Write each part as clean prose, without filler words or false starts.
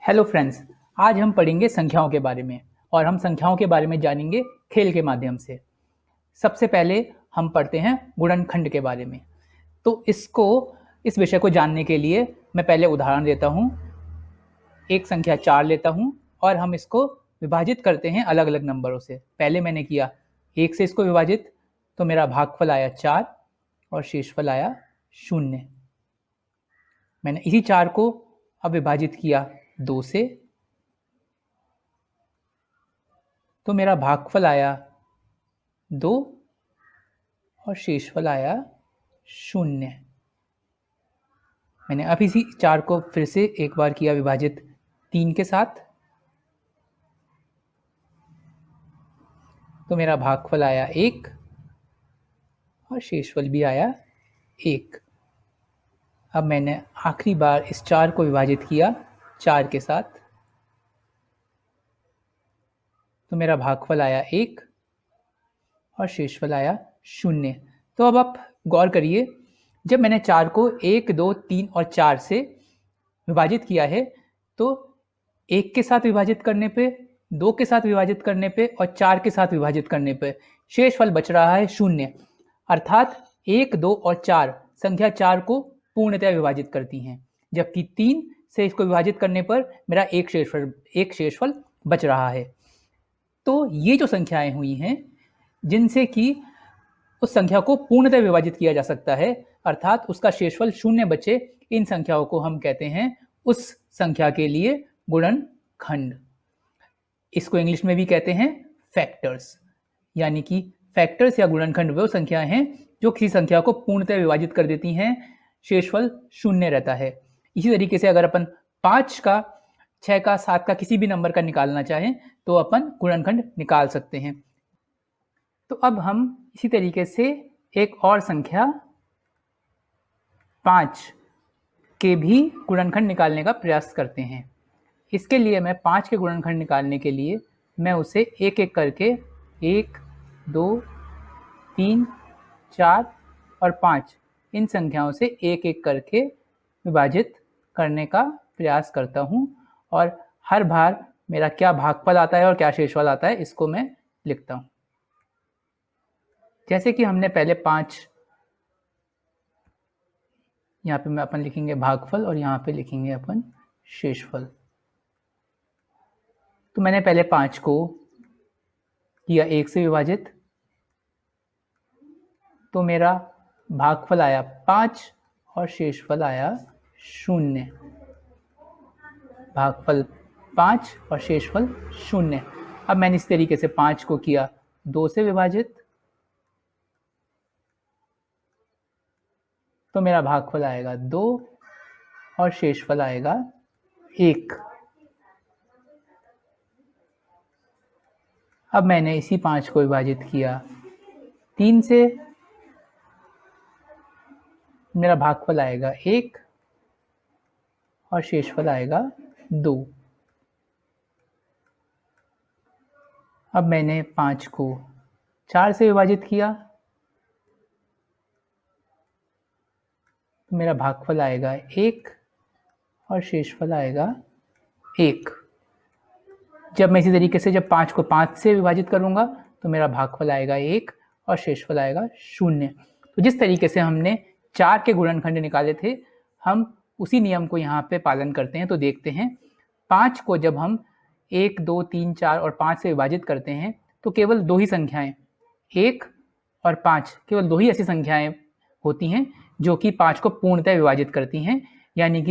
Hello friends, आज हम पढ़ेंगे संख्याओं के बारे में और हम संख्याओं के बारे में जानेंगे खेल के माध्यम से। सबसे पहले हम पढ़ते हैं गुणनखंड के बारे में। तो इस विषय को जानने के लिए मैं पहले उदाहरण देता हूँ। एक संख्या 4 लेता हूँ और हम इसको विभाजित करते हैं अलग अलग नंबरों से। पहले मैंने किया 1 से इसको विभाजित, तो मेरा भागफल आया 4 और शेषफल आया 0। मैंने इसी 4 को अब विभाजित किया 2 से, तो मेरा भागफल आया 2 और शेषफल आया 0। मैंने अब इसी 4 को फिर से एक बार किया विभाजित 3 के साथ, तो मेरा भागफल आया 1 और शेषफल भी आया 1। अब मैंने आखिरी बार इस 4 को विभाजित किया 4 के साथ, तो मेरा भागफल आया 1 और शेषफल आया 0। तो अब आप गौर करिए, जब मैंने 4 को 1, 2, 3 और 4 से विभाजित किया है, तो 1 के साथ विभाजित करने पे, 2 के साथ विभाजित करने पे और 4 के साथ विभाजित करने पे शेषफल बच रहा है 0। अर्थात 1, 2 और 4 संख्या 4 को पूर्णतः विभाजित करती हैं, जबकि 3 से इसको विभाजित करने पर मेरा एक शेषफल बच रहा है। तो ये जो संख्याएं हुई हैं, जिनसे कि उस संख्या को पूर्णतः विभाजित किया जा सकता है, अर्थात उसका शेषफल 0 बचे, इन संख्याओं को हम कहते हैं उस संख्या के लिए गुणनखंड। इसको इंग्लिश में भी कहते हैं फैक्टर्स। यानी कि फैक्टर्स या गुणनखंड वो संख्याएं हैं जो किसी संख्या को पूर्णतः विभाजित कर देती हैं, शेषफल 0 रहता है। इसी तरीके से अगर अपन 5 का, 6 का, 7 का किसी भी नंबर का निकालना चाहें तो अपन गुणनखंड निकाल सकते हैं। तो अब हम इसी तरीके से एक और संख्या 5 के भी गुणनखंड निकालने का प्रयास करते हैं। इसके लिए मैं 5 के गुणनखंड निकालने के लिए मैं उसे एक एक करके 1, 2, 3, 4 और 5 इन संख्याओं से एक एक करके विभाजित करने का प्रयास करता हूँ, और हर बार मेरा क्या भागफल आता है और क्या शेषफल आता है इसको मैं लिखता हूँ। जैसे कि हमने पहले 5, यहाँ पे मैं अपन लिखेंगे भागफल और यहाँ पे लिखेंगे अपन शेषफल। तो मैंने पहले 5 को किया 1 से विभाजित, तो मेरा भागफल आया 5 और शेषफल आया 0। भागफल 5 और शेषफल 0। अब मैंने इस तरीके से 5 को किया 2 से विभाजित, तो मेरा भागफल आएगा 2 और शेषफल आएगा 1। अब मैंने इसी 5 को विभाजित किया 3 से, मेरा भागफल आएगा 1 और शेषफल आएगा 2। अब मैंने 5 को 4 से विभाजित किया, तो मेरा भागफल आएगा 1 और शेषफल आएगा 1। जब मैं इसी तरीके से जब 5 को 5 से विभाजित करूंगा तो मेरा भागफल आएगा 1 और शेषफल आएगा 0। तो जिस तरीके से हमने 4 के गुणनखंड निकाले थे, हम उसी नियम को यहाँ पे पालन करते हैं। तो देखते हैं, 5 को जब हम 1, 2, 3, 4 और 5 से विभाजित करते हैं तो केवल 2 ही संख्याएं, 1 और 5, केवल 2 ही ऐसी संख्याएं होती हैं जो कि 5 को पूर्णतः विभाजित करती हैं, यानी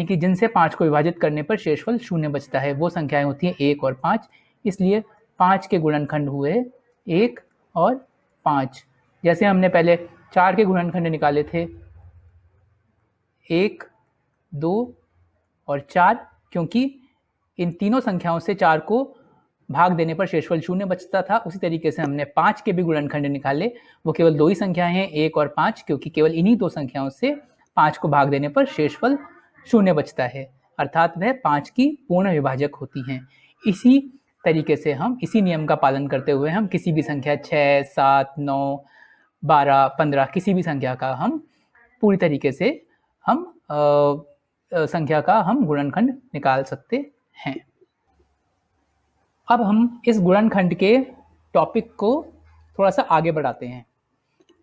कि जिनसे 5 को विभाजित करने पर शेषफल 0 बचता है, वो संख्याएं होती हैं 1 और 5। इसलिए 5 के गुणनखंड हुए 1 और 5। जैसे हमने पहले 4 के गुणनखंड निकाले थे 1, 2 और 4, क्योंकि इन तीनों संख्याओं से 4 को भाग देने पर शेषफल 0 बचता था। उसी तरीके से हमने 5 के भी गुणनखंड निकाले, वो केवल 2 ही संख्याएं हैं 1 और 5, क्योंकि केवल इन्हीं 2 संख्याओं से 5 को भाग देने पर शेषफल 0 बचता है, अर्थात वह 5 की पूर्ण विभाजक होती हैं। इसी तरीके से हम इसी नियम का पालन करते हुए हम किसी भी संख्या 6, 7, 9, 12, 15 किसी भी संख्या का हम पूरी तरीके से हम संख्या का हम गुणनखंड निकाल सकते हैं। अब हम इस गुणनखंड के टॉपिक को थोड़ा सा आगे बढ़ाते हैं।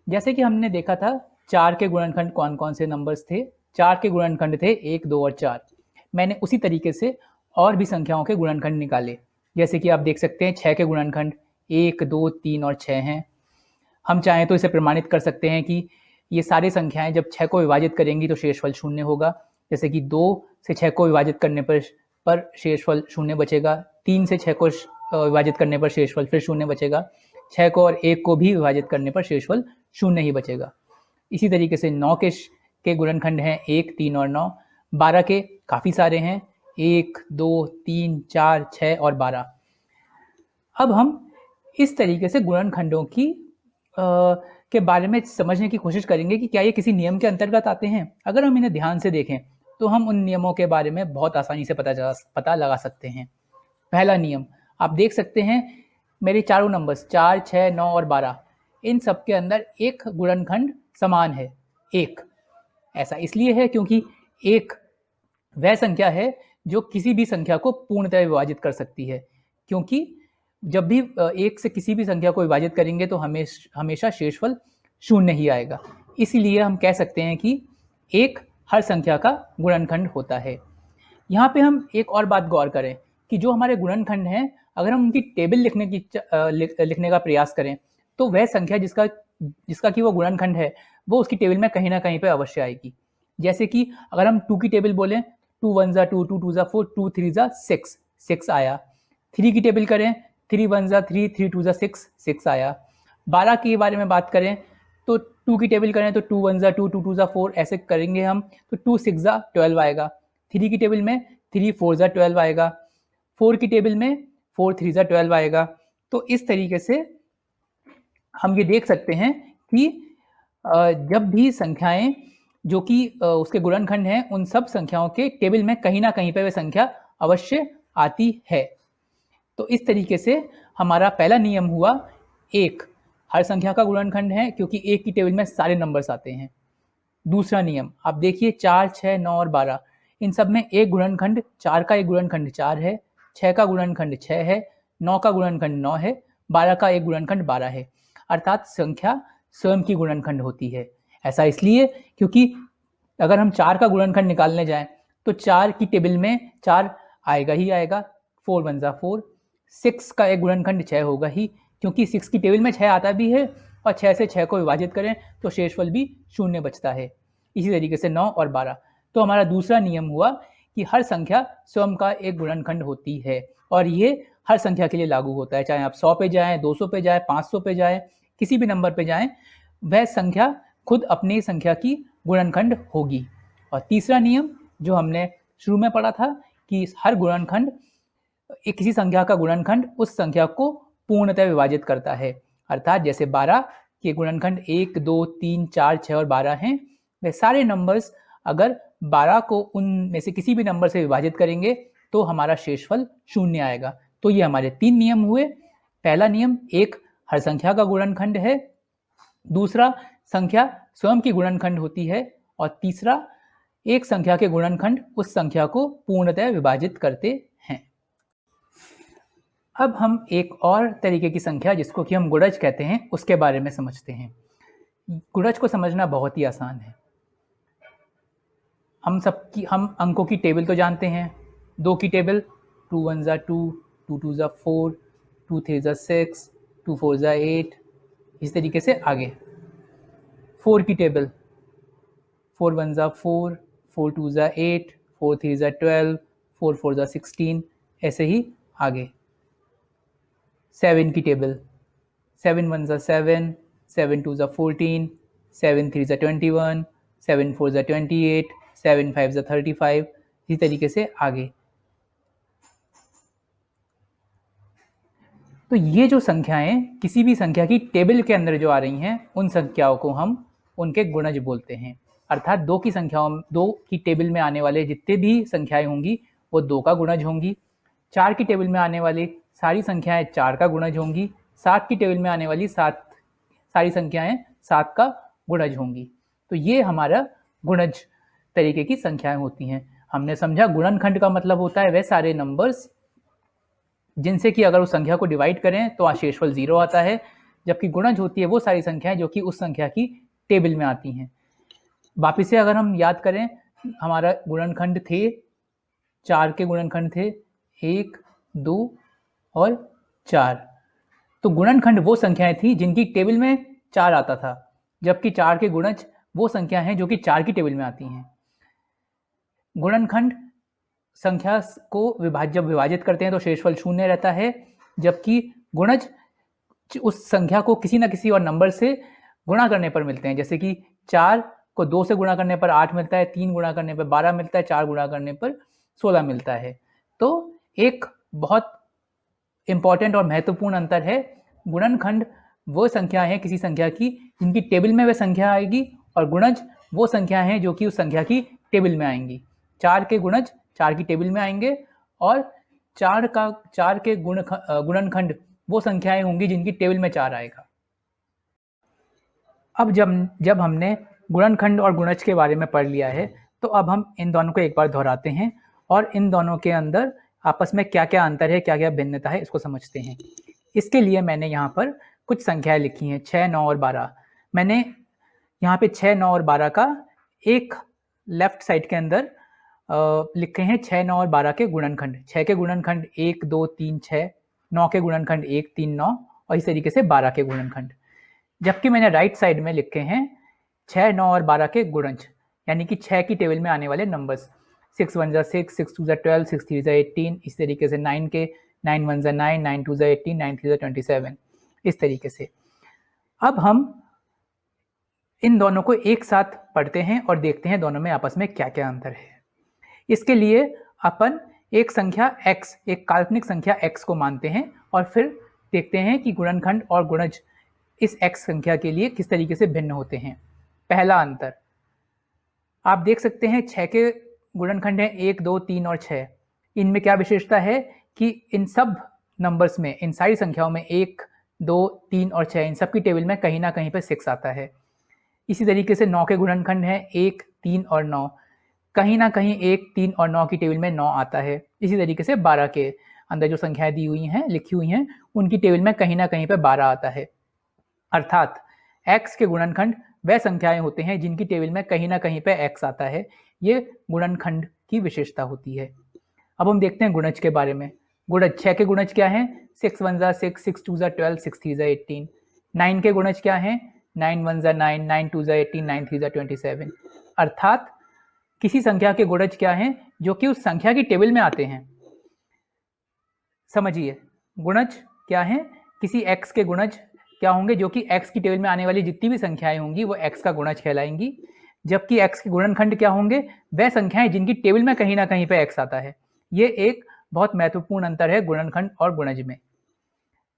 जैसे कि हमने देखा था 4 के गुणनखंड कौन कौन से नंबर्स थे। 4 के गुणनखंड थे 1, 2 और 4। मैंने उसी तरीके से और भी संख्याओं के गुणनखंड निकाले। जैसे कि आप देख सकते हैं 6 के गुणनखंड 1, 2, 3 और 6 हैं। हम चाहें तो इसे प्रमाणित कर सकते हैं कि ये सारी संख्याएं जब 6 को विभाजित करेंगी तो शेषफल 0 होगा। जैसे कि 2 से 6 को विभाजित करने पर शेषफल 0 बचेगा। 3 से 6 को विभाजित करने पर शेषफल फिर 0 बचेगा। 6 को और 1 को भी विभाजित करने पर शेषफल 0 ही बचेगा। इसी तरीके से 9 के गुणनखंड हैं 1, 3 और 9। 12 के काफ़ी सारे हैं 1, 2, 3, 4, 6 और 12। अब हम इस तरीके से गुणनखंडों की के बारे में समझने की कोशिश करेंगे कि क्या ये किसी नियम के अंतर्गत आते हैं। अगर हम इन्हें ध्यान से देखें तो हम उन नियमों के बारे में बहुत आसानी से पता लगा सकते हैं। पहला नियम आप देख सकते हैं, मेरे चारों नंबर्स 4, 6, 9 और 12, इन सब के अंदर एक गुणनखंड समान है 1। ऐसा इसलिए है क्योंकि 1 वह संख्या है जो किसी भी संख्या को पूर्णतः विभाजित कर सकती है। क्योंकि जब भी 1 से किसी भी संख्या को विभाजित करेंगे तो हमेशा शेषफल 0 ही आएगा। इसीलिए हम कह सकते हैं कि 1 हर संख्या का गुणनखंड होता है। यहाँ पे हम एक और बात गौर करें कि जो हमारे गुणनखंड हैं, अगर हम उनकी टेबल लिखने का प्रयास करें तो वह संख्या जिसका कि वो गुणनखंड है वो उसकी टेबल में कहीं ना कहीं पे अवश्य आएगी। जैसे कि अगर हम 2 की टेबल बोलें, 2 1 जा 2, 2 2 जा 4, 2 3 जा 6, 6 आया। 3 की टेबल करें, 3 1 जा 3, 3 2 जा 6, 6 आया। 12 के बारे में बात करें तो 2 की टेबल करें तो 2 1 जा 2, 2 2 जा 4, ऐसे करेंगे हम तो 2 6 जा 12 आएगा। 3 की टेबल में 3 4 जा 12 आएगा। 4 की टेबल में 4 3 जा 12 आएगा। तो इस तरीके से हम ये देख सकते हैं कि जब भी संख्याएं जो कि उसके गुणनखंड हैं, उन सब संख्याओं के टेबल में कहीं ना कहीं पे वह संख्या अवश्य आती है। तो इस तरीके से हमारा पहला नियम हुआ 1 हर संख्या का गुणनखंड है क्योंकि 1 की टेबल में सारे नंबर्स आते हैं। दूसरा नियम आप देखिए 4, 6, 9 और 12, इन सब में एक गुणनखंड 4 का एक गुणनखंड 4 है, 6 का गुणनखंड 6 है, 9 का गुणनखंड 9 है, 12 का एक गुणनखंड 12 है। अर्थात संख्या स्वयं की गुणनखंड होती है। ऐसा इसलिए क्योंकि अगर हम 4 का गुणनखंड निकालने जाएं तो 4 की टेबल में 4 आएगा ही आएगा, 4 1 जा 4। 6 का एक गुणनखंड 6 होगा ही क्योंकि 6 की टेबल में 6 आता भी है और 6 से 6 को विभाजित करें तो शेषफल भी 0 बचता है। इसी तरीके से 9 और 12। तो हमारा दूसरा नियम हुआ कि हर संख्या स्वयं का एक गुणनखंड होती है और ये हर संख्या के लिए लागू होता है, चाहे आप 100 पे जाएं, 200 पे जाएं, 500 पे जाएं, किसी भी नंबर पे जाएं, वह संख्या खुद अपनी संख्या की गुणनखंड होगी। और तीसरा नियम जो हमने शुरू में पढ़ा था कि हर गुणनखंड किसी संख्या का गुणनखंड उस संख्या को पूर्णतः विभाजित करता है। अर्थात जैसे 12 के गुणनखंड 1, 2, 3, 4, 6 और 12 हैं, वे सारे नंबर्स अगर 12 को उनमें से किसी भी नंबर से विभाजित करेंगे तो हमारा शेषफल 0 आएगा। तो ये हमारे 3 नियम हुए। पहला नियम 1 हर संख्या का गुणनखंड है, दूसरा संख्या स्वयं की गुणनखंड होती है और तीसरा एक संख्या के गुणनखंड उस संख्या को पूर्णतः विभाजित करते हैं। अब हम एक और तरीके की संख्या जिसको कि हम गुणज कहते हैं उसके बारे में समझते हैं। गुणज को समझना बहुत ही आसान है। हम अंकों की टेबल तो जानते हैं। 2 की टेबल 2 1 जा 2, 2 2 जा 4, 2 3 जा 6, 2 4 जा 8, इस तरीके से आगे। 4 की टेबल 4 1 जा 4, 4 2 जा 8, 4 3 जा 12, 4 4 जा 16, ऐसे ही आगे। 7 की टेबल 7 1 जा 7, 7 2 जा 14, 7 3 जा 21, 7 4 जा 28, 7 5 जा 35, इसी तरीके से आगे। तो ये जो संख्याएं किसी भी संख्या की टेबल के अंदर जो आ रही हैं, उन संख्याओं को हम उनके गुणज बोलते हैं। अर्थात 2 की टेबल में आने वाले जितने भी संख्याएं होंगी वो 2 का गुणज होंगी। 4 की टेबल में आने वाली सारी संख्याएं 4 का गुणज होंगी। 7 की टेबल में आने वाली सारी संख्याएं 7 का गुणज होंगी। तो ये हमारा गुणज तरीके की संख्याएं होती हैं। हमने समझा गुणनखंड का मतलब होता है वे सारे नंबर्स जिनसे कि अगर उस संख्या को डिवाइड करें तो शेषफल 0 आता है, जबकि गुणज होती है वो सारी संख्याएं जो कि उस संख्या की टेबल में आती हैं। वापिस से अगर हम याद करें, हमारा गुणनखंड थे 4 के गुणनखंड थे 1, 2 और 4। तो गुणनखंड वो संख्याएं थी जिनकी टेबल में 4 आता था, जबकि 4 के गुणज वो संख्या हैं जो कि 4 की टेबल में आती हैं। गुणनखंड संख्या को जब विभाजित करते हैं तो शेषफल 0 रहता है, जबकि गुणज उस संख्या को किसी न किसी और नंबर से गुणा करने पर मिलते हैं। जैसे कि 4 को 2 से गुणा करने पर 8 मिलता है, 3 गुणा करने पर 12 मिलता है, 4 गुणा करने पर 16 मिलता है। तो एक बहुत इंपॉर्टेंट और महत्वपूर्ण अंतर है, गुणनखंड वो संख्या है किसी संख्या की जिनकी टेबल में वह संख्या आएगी, और गुणज वो संख्या है जो कि उस संख्या की टेबल में आएंगी। 4 के गुणज 4 की टेबल में आएंगे, और 4 के गुणनखंड वो संख्याएं होंगी जिनकी टेबल में 4 आएगा। अब जब हमने गुणनखंड और गुणज के बारे में पढ़ लिया है, तो अब हम इन दोनों को एक बार दोहराते हैं और इन दोनों के अंदर आपस में क्या क्या अंतर है, क्या क्या भिन्नता है, इसको समझते हैं। इसके लिए मैंने यहाँ पर कुछ संख्याएं लिखी हैं, 6, 9 और 12। मैंने यहाँ पे 6, 9 और 12 का एक लेफ्ट साइड के अंदर लिखे हैं 6, 9 और 12 के गुणनखंड। 6 के गुणनखंड 1, 2, 3, 6, 9 के गुणनखंड 1, 3, 9 और इस तरीके से 12 के गुणनखंड। जबकि मैंने राइट साइड में लिखे हैं 6, 9 और 12 के गुणज, यानी कि 6 की टेबल में आने वाले नंबर्स। 6 1 जा 6, 6 2 जा 12, 6 3 जा 18, इस तरीके से 9 के 9 1 जा 9, 9 2 जा 18, 9 3 जा 27, इस तरीके से। अब हम इन दोनों को एक साथ पढ़ते हैं और देखते हैं दोनों में आपस में क्या क्या अंतर है। इसके लिए अपन एक संख्या x, एक काल्पनिक संख्या x को मानते हैं और फिर देखते हैं कि गुणनखंड और गुणज इस x संख्या के लिए किस तरीके से भिन्न होते हैं। पहला अंतर आप देख सकते हैं, 6 के गुणनखंड हैं 1, 2, 3 और 6। इनमें क्या विशेषता है कि इन सब नंबर्स में, इन सारी संख्याओं में 1, 2, 3 और 6 इन सब की टेबल में कहीं ना कहीं पर 6 आता है। इसी तरीके से 9 के गुणनखंड हैं 1, 3 और 9, कहीं ना कहीं 1, 3 और 9 की टेबल में 9 आता है। इसी तरीके से 12 के अंदर जो संख्याएं दी हुई हैं, लिखी हुई हैं, उनकी टेबल में कहीं ना कहीं पर 12 आता है। अर्थात x के गुणनखंड वह संख्याएं होते हैं जिनकी टेबल में कहीं ना कहीं पे x आता है। ये गुणनखंड की विशेषता होती है। अब हम देखते हैं गुणज के बारे में। गुणज 6 के गुणज क्या हैं? 6 1 जा 6, 6 2 जा 12, 6 3 जा 18। 9 के गुणज क्या हैं? 9 1 जा 9, 9 2 जा 18, 9 3 जा 27। अर्थात किसी संख्या के गुणज क्या हैं जो कि उस संख्या की टेबल में आते हैं। समझिए, गुणज क्या है? किसी x के गुणज क्या होंगे जो कि x की टेबल में आने वाली जितनी भी संख्याएं होंगी वो x का गुणज कहलाएंगी। जबकि x के गुणनखंड क्या होंगे? वह संख्याएं जिनकी टेबल में कहीं ना कहीं पे x आता है। ये एक बहुत महत्वपूर्ण अंतर है गुणनखंड और गुणज में।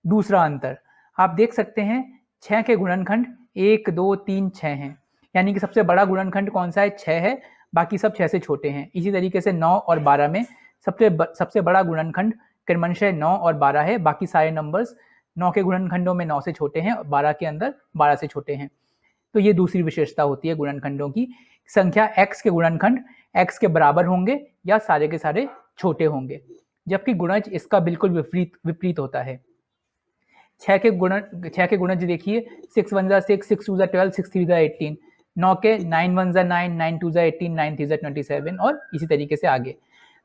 दूसरा अंतर आप देख सकते हैं, 6 के गुणनखंड 1, 2, 3, 6 हैं, यानी कि सबसे बड़ा गुणनखंड कौन सा है? 6 है, बाकी सब 6 से छोटे हैं। इसी तरीके से 9 और 12 में सबसे बड़ा गुणनखंड क्रमशः 9 और 12 है, बाकी सारे नंबर्स 9 के गुणनखंडों में 9 से छोटे हैं और 12 के अंदर 12 से छोटे हैं। तो ये दूसरी विशेषता होती है गुणनखंडों की। संख्या x के गुणनखंड x के बराबर होंगे या सारे के सारे छोटे होंगे, जबकि गुणज इसका बिल्कुल विपरीत होता है। 6 के गुणज देखिए, 6 1 जा 6, 6 2 जा 12, 6 3 जा 18। 9 के 9 1 जा 9, 9 2 जा 18, 9 3 जा 27 और इसी तरीके से आगे।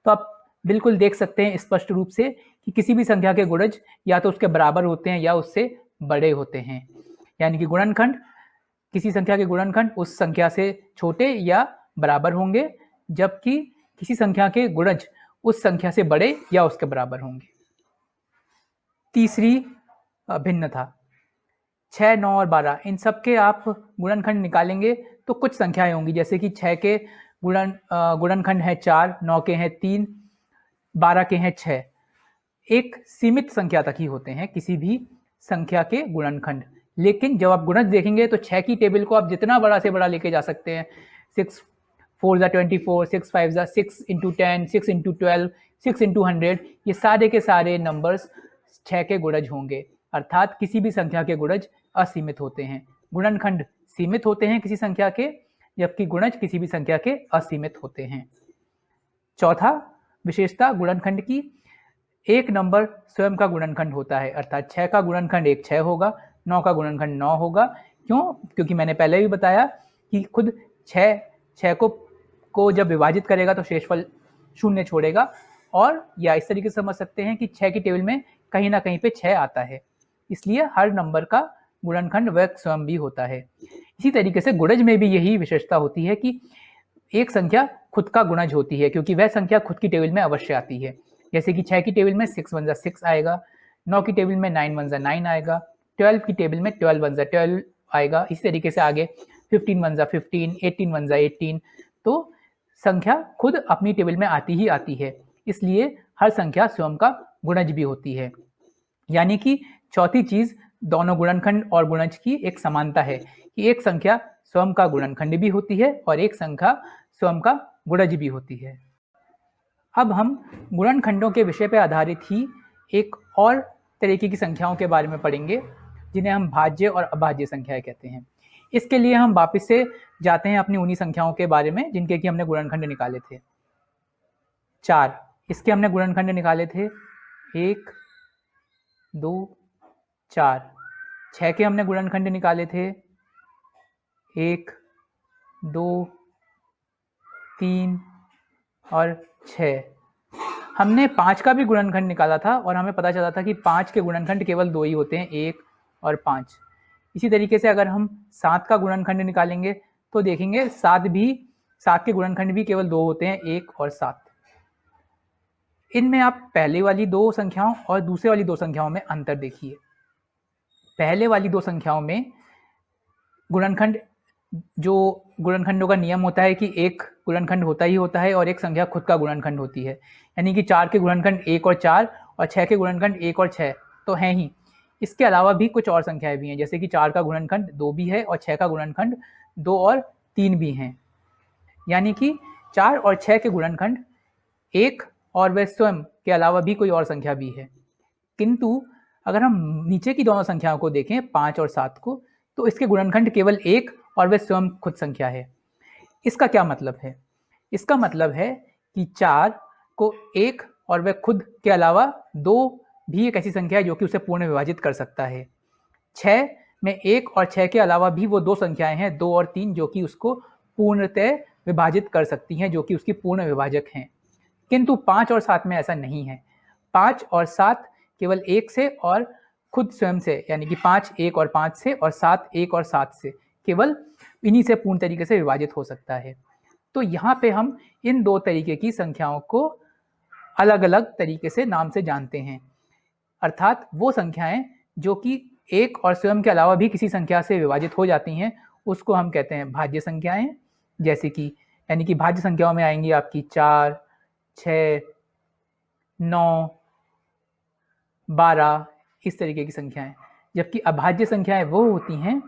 तो आप बिल्कुल देख सकते हैं स्पष्ट रूप से कि किसी भी संख्या के गुणज या तो उसके बराबर होते हैं या उससे बड़े होते हैं। यानी कि गुणनखंड, किसी संख्या के गुणनखंड उस संख्या से छोटे या बराबर होंगे, जबकि किसी संख्या के गुणज उस संख्या से बड़े या उसके बराबर होंगे। तीसरी भिन्नता, 6, 9 और 12 इन सब के आप गुणनखंड निकालेंगे तो कुछ संख्याएं होंगी, जैसे कि 6 के गुणनखंड है 4, 9 के हैं 3, 12 के हैं 6। एक सीमित संख्या तक ही होते हैं किसी भी संख्या के गुणनखंड। लेकिन जब आप गुणज देखेंगे तो 6 की टेबल को आप जितना बड़ा से बड़ा लेके जा सकते हैं। 6 4 जा 24, 6 5 जा 6 इंटू 10, 6 इंटू 12, 6 इंटू 100, ये सारे के सारे नंबर्स 6 के गुणज होंगे। अर्थात किसी भी संख्या के गुणज असीमित होते हैं। गुणनखंड सीमित होते हैं किसी संख्या के, जबकि गुणज किसी भी संख्या के असीमित होते हैं। चौथा विशेषता गुणनखंड की, एक नंबर स्वयं का गुणनखंड होता है, अर्थात 6 का गुणनखंड 1 6 होगा, 9 का गुणनखंड 9 होगा। क्यों? क्योंकि मैंने पहले भी बताया कि खुद 6 को जब विभाजित करेगा तो शेषफल 0 छोड़ेगा, और या इस तरीके से समझ सकते हैं कि 6 की टेबल में कहीं ना कहीं पे 6 आता है, इसलिए हर नंबर का गुणनखंड वह स्वयं भी होता है। इसी तरीके से गुणज में भी यही विशेषता होती है कि एक संख्या खुद का गुणज होती है, क्योंकि वह संख्या खुद की टेबल में अवश्य आती है। जैसे कि 6 की टेबल में 6 1 6 आएगा, 9 की टेबल में 9 1 9 आएगा, 12 की टेबल में 12 1 12 आएगा, इसी तरीके से आगे 15 1 15, 18 1 18। तो संख्या खुद अपनी टेबल में आती ही आती है, इसलिए हर संख्या स्वयं का गुणज भी होती है। यानी कि चौथी चीज दोनों गुणनखंड और गुणज की एक समानता है कि एक संख्या स्वयं का गुणनखंड भी होती है और एक संख्या स्वयं का गुणज भी होती है। अब हम गुणनखंडों के विषय पर आधारित ही एक और तरीके की संख्याओं के बारे में पढ़ेंगे, जिन्हें हम भाज्य और अभाज्य संख्याएं कहते हैं। इसके लिए हम वापस से जाते हैं अपनी उन्हीं संख्याओं के बारे में जिनके कि हमने गुणनखंड निकाले थे। 4, इसके हमने गुणनखंड निकाले थे 1 2 4। 6 के हमने गुणनखंड निकाले थे 1 2 3 और 6। हमने 5 का भी गुणनखंड निकाला था और हमें पता चला था कि 5 के गुणनखंड केवल 2 ही होते हैं, 1 और 5। इसी तरीके से अगर हम 7 का गुणनखंड निकालेंगे तो देखेंगे 7 के गुणनखंड भी केवल 2 होते हैं, 1 और 7। इनमें आप पहले वाली दो संख्याओं और दूसरे वाली दो संख्याओं में अंतर देखिए। पहले वाली दो संख्याओं में गुणनखंड, जो गुणनखंडों का नियम होता है कि एक गुणनखंड होता ही होता है और एक संख्या खुद का गुणनखंड होती है, यानी कि 4 के गुणनखंड 1 और 4 और 6 के गुणनखंड 1 और 6 तो हैं ही। इसके अलावा भी कुछ और संख्याएं भी हैं, जैसे कि 4 का गुणनखंड 2 भी है और 6 का गुणनखंड 2 और 3 भी हैं, यानी कि 4 और 6 के गुणनखंड 1 और वह स्वयं के अलावा भी कोई और संख्या भी है। किंतु अगर हम नीचे की दोनों संख्याओं को देखें 5 और 7 को, तो इसके गुणनखंड केवल 1 और वह स्वयं खुद संख्या है। इसका क्या मतलब है? इसका मतलब है कि 4 को 1 और वह खुद के अलावा 2 भी एक ऐसी संख्या है जो कि उसे पूर्ण विभाजित कर सकता है। 6 में 1 और 6 के अलावा भी वो दो संख्याएं हैं 2 और 3 जो कि उसको पूर्णतः विभाजित कर सकती हैं, जो कि उसकी पूर्ण विभाजक हैं। किंतु 5 और 7 में ऐसा नहीं है। 5 और 7 केवल 1 से और खुद स्वयं से, यानी कि 5 1 और 5 से और 7 1 और 7 से, केवल इन्हीं से पूर्ण तरीके से विभाजित हो सकता है। तो यहाँ पे हम इन दो तरीके की संख्याओं को अलग अलग तरीके से नाम से जानते हैं, अर्थात वो संख्याएं जो कि 1 और स्वयं के अलावा भी किसी संख्या से विभाजित हो जाती हैं उसको हम कहते हैं भाज्य संख्याएं। जैसे कि यानी कि भाज्य संख्याओं में आएंगी आपकी 4 6 9 12 इस तरीके की संख्याएं। जबकि अभाज्य संख्याएं वो होती हैं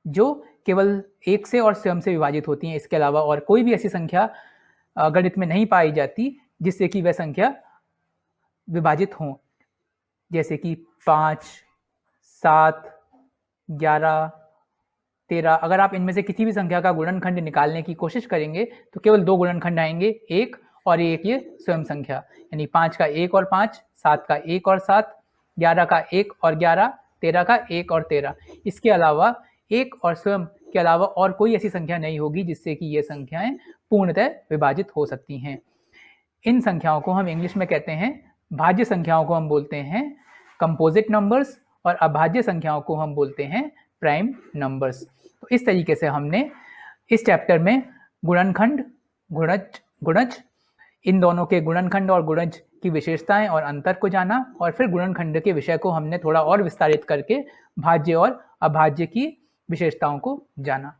जो केवल 1 से और स्वयं से विभाजित होती हैं, इसके अलावा और कोई भी ऐसी संख्या गणित में नहीं पाई जाती जिससे कि वह संख्या विभाजित हों। जैसे कि 5 7 11 13। अगर आप इनमें से किसी भी संख्या का गुणनखंड निकालने की कोशिश करेंगे तो केवल दो गुणनखंड आएंगे, एक और एक ये स्वयं संख्या, यानी 5 का 1 और 5, 7 का 1 और 7, 11 का 1 और 11, 13 का 1 और 13। इसके अलावा एक और स्वयं के अलावा और कोई ऐसी संख्या नहीं होगी जिससे कि ये संख्याएं पूर्णतः विभाजित हो सकती हैं। इन संख्याओं को हम इंग्लिश में कहते हैं, भाज्य संख्याओं को हम बोलते हैं कंपोजिट नंबर्स और अभाज्य संख्याओं को हम बोलते हैं प्राइम नंबर्स। तो इस तरीके से हमने इस चैप्टर में गुणनखंड, गुणज, इन दोनों के गुणनखंड और गुणज की विशेषताएं और अंतर को जाना, और फिर गुणनखंड के विषय को हमने थोड़ा और विस्तारित करके भाज्य और अभाज्य की विशेषताओं को जाना।